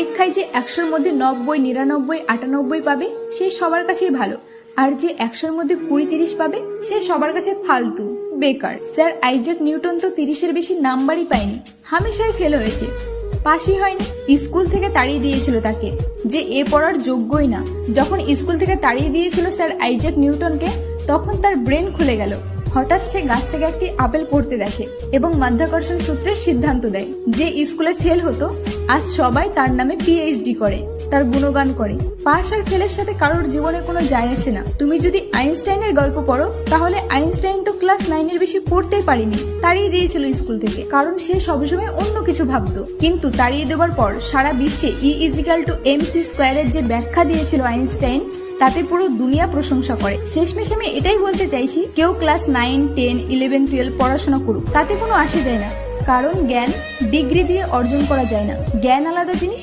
পরীক্ষায় যে 100-র মধ্যে 90, 99, 98 পাবে সে সবার কাছেই ভালো, আর যে 100-র মধ্যে 20-30 পাবে সে সবার কাছে ফালতু, বেকার। স্যার আইজ্যাক নিউটন তো 30-এর বেশি নাম্বারই পায়নি, হামেশাই ফেল হয়েছে, পাশই হয়নি। স্কুল থেকে তাড়িয়ে দিয়েছিল তাকে, যে এ পড়ার যোগ্যই না। যখন স্কুল থেকে তাড়িয়ে দিয়েছিল স্যার আইজ্যাক নিউটনকে, তখন তার ব্রেন খুলে গেল। হঠাৎ সে গাছ থেকে একটি আপেল পড়তে দেখে এবং মাধ্যাকর্ষণ সূত্রের সিদ্ধান্ত দেয়। যে স্কুলে ফেল হতো আজ সবাই তার নামে পিএইচডি করে, তার গুণগান করে। পাস আর ফেলের সাথে কারোর জীবনে কোনো যায় আসে না। তুমি যদি আইনস্টাইনের গল্প পড়ো তাহলে আইনস্টাইন তো ক্লাস 9-এর বেশি পড়তেই পারেনি, তাড়িয়ে দিয়েছিল স্কুল থেকে, কারণ সে সবসময় অন্য কিছু ভাবতো। কিন্তু তাড়িয়ে দেওয়ার পর সারা বিশ্বে E=mc² এর যে ব্যাখ্যা দিয়েছিল আইনস্টাইন, তাতে পুরো দুনিয়া প্রশংসা করে। শেষমেশ আমি এটাই বলতে চাইছি, কেউ ক্লাস 9, 10, 11, 12 পড়াশোনা করুক, তাতে কোনো আসে যায় না, কারণ জ্ঞান ডিগ্রি দিয়ে অর্জন করা যায় না। জ্ঞান আলাদা জিনিস,